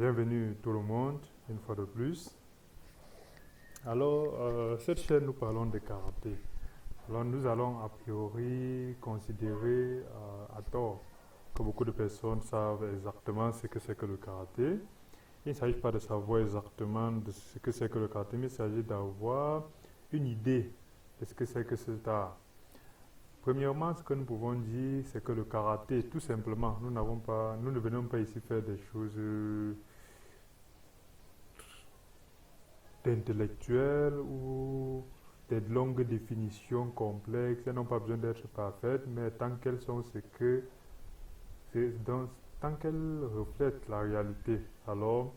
Bienvenue tout le monde, une fois de plus. Alors, cette chaîne, nous parlons de karaté. Alors, nous allons a priori considérer à tort que beaucoup de personnes savent exactement ce que c'est que le karaté. Il ne s'agit pas de savoir exactement de ce que c'est que le karaté, mais il s'agit d'avoir une idée de ce que c'est que cet art. Premièrement, ce que nous pouvons dire, c'est que le karaté, tout simplement, nous ne venons pas ici faire des choses d'intellectuels ou des longues définitions complexes. Elles n'ont pas besoin d'être parfaites, mais tant qu'elles sont tant qu'elles reflètent la réalité, alors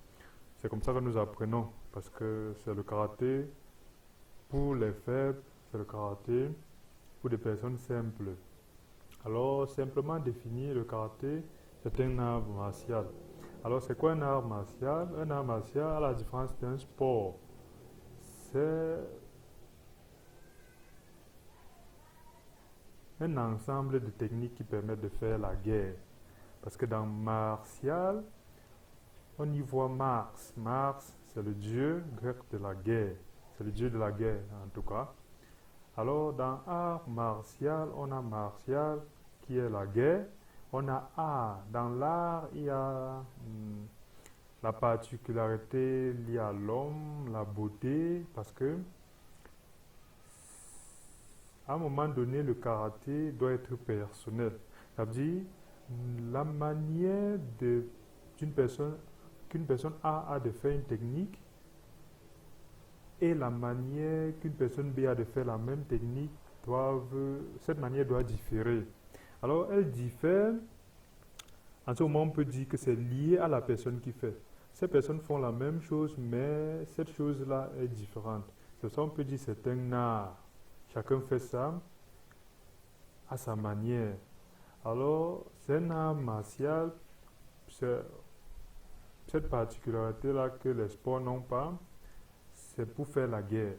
c'est comme ça que nous apprenons, parce que c'est le karaté pour les faibles, c'est le karaté pour des personnes simples. Alors, simplement définir le karaté, c'est un art martial. Alors, c'est quoi un art martial? Un art martial, à la différence d'un sport, c'est un ensemble de techniques qui permettent de faire la guerre. Parce que dans martial, on y voit Mars. Mars, c'est le dieu grec de la guerre. C'est le dieu de la guerre, en tout cas. Alors, dans art martial, on a martial qui est la guerre. On a art. Dans l'art, il y a la particularité liée à l'homme, la beauté, parce que à un moment donné, le karaté doit être personnel. Ça veut dire la manière qu'une personne a de faire une technique et la manière qu'une personne B a de faire la même technique, cette manière doit différer. Alors, elle diffère. En ce moment, on peut dire que c'est lié à la personne qui fait. Ces personnes font la même chose, mais cette chose-là est différente. C'est ça, on peut dire que c'est un art. Chacun fait ça à sa manière. Alors, c'est un art martial, cette particularité-là que les sports n'ont pas, c'est pour faire la guerre.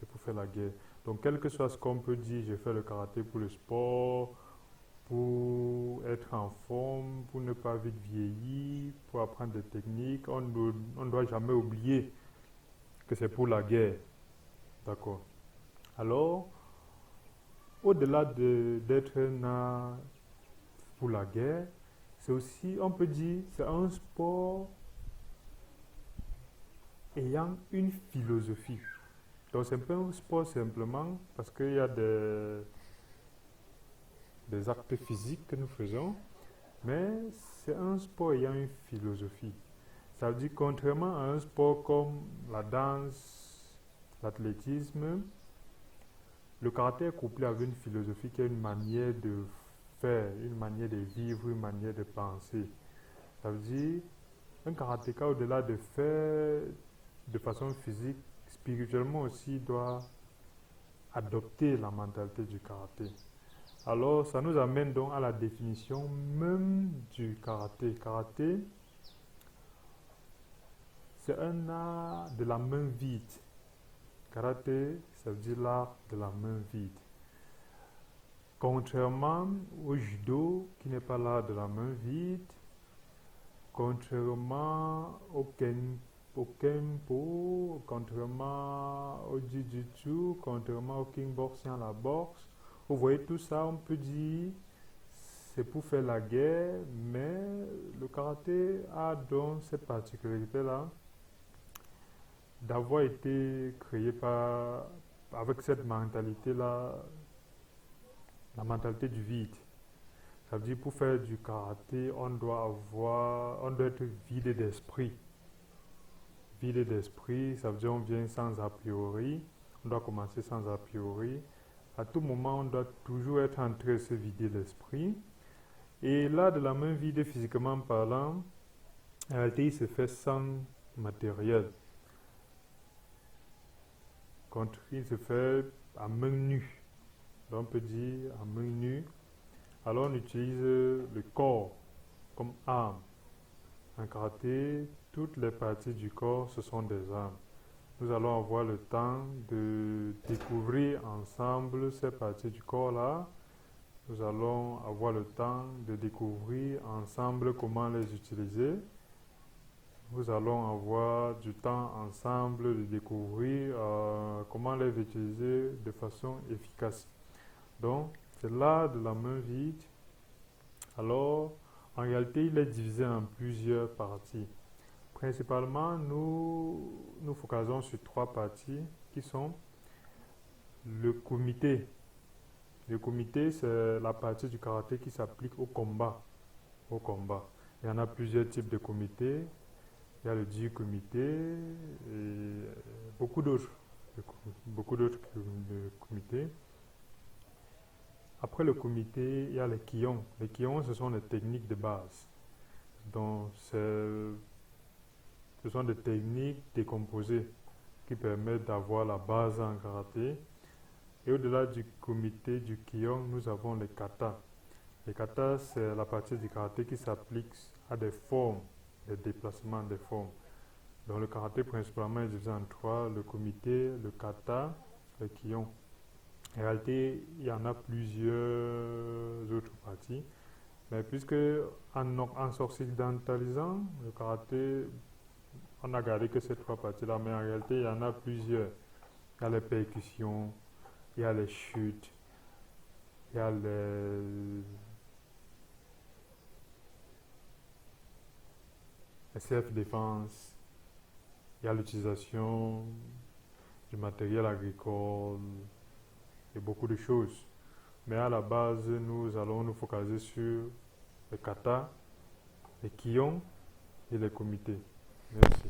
C'est pour faire la guerre. Donc, quel que soit ce qu'on peut dire, je fais le karaté pour le sport, pour être en forme, pour ne pas vite vieillir, pour apprendre des techniques, on ne doit jamais oublier que c'est pour la guerre. D'accord. Alors, au-delà d'être un art pour la guerre, c'est aussi, on peut dire, c'est un sport ayant une philosophie. Donc, c'est pas un sport simplement parce qu'il y a des actes physiques que nous faisons, mais c'est un sport ayant une philosophie. Ça veut dire, contrairement à un sport comme la danse, l'athlétisme, le karaté est couplé avec une philosophie qui est une manière de faire, une manière de vivre, une manière de penser. Ça veut dire, un karatéka, au-delà de faire de façon physique, spirituellement aussi, doit adopter la mentalité du karaté. Alors, ça nous amène donc à la définition même du karaté. Karaté, c'est un art de la main vide. Karaté, ça veut dire l'art de la main vide. Contrairement au judo, qui n'est pas l'art de la main vide, contrairement au kempo, contrairement au jiu-jitsu, contrairement au kickboxing, la boxe, vous voyez tout ça, on peut dire c'est pour faire la guerre, mais le karaté a donc cette particularité-là d'avoir été créé avec cette mentalité-là, la mentalité du vide. Ça veut dire pour faire du karaté, on doit être vide d'esprit. Vide d'esprit, ça veut dire on vient sans a priori, on doit commencer sans a priori. À tout moment, on doit toujours être en train de se vider l'esprit. Et là, de la main vide physiquement parlant, en réalité, il se fait sans matériel. Il se fait à main nue. Donc, on peut dire à main nue. Alors, on utilise le corps comme arme. En karaté, toutes les parties du corps, ce sont des armes. Nous allons avoir le temps de découvrir ensemble ces parties du corps-là. Nous allons avoir le temps de découvrir ensemble comment les utiliser. nous allons avoir du temps ensemble de découvrir comment les utiliser de façon efficace. Donc, c'est l'art de la main vide. Alors, en réalité, il est divisé en plusieurs parties. Principalement, nous focalisons sur trois parties qui sont le comité. Le comité, c'est la partie du karaté qui s'applique au combat. Au combat. Il y en a plusieurs types de comités. Il y a le Jiu comité et beaucoup d'autres. Beaucoup d'autres comités. Après le comité, il y a les Kion. Les Kion, ce sont les techniques de base. Donc, ce sont des techniques décomposées qui permettent d'avoir la base en karaté. Et au-delà du comité du Kion, nous avons les katas. Les katas, c'est la partie du karaté qui s'applique à des formes, des déplacements des formes. Donc le karaté principalement est divisé en trois, le comité, le kata, le kion. En réalité, il y en a plusieurs autres parties. Mais puisque en s'occidentalisant, le karaté, on a gardé que ces trois parties-là, mais en réalité, il y en a plusieurs. Il y a les percussions, il y a les chutes, il y a les self-défense, il y a l'utilisation du matériel agricole et beaucoup de choses. Mais à la base, nous allons nous focaliser sur les katas, les kions et les comités. Merci.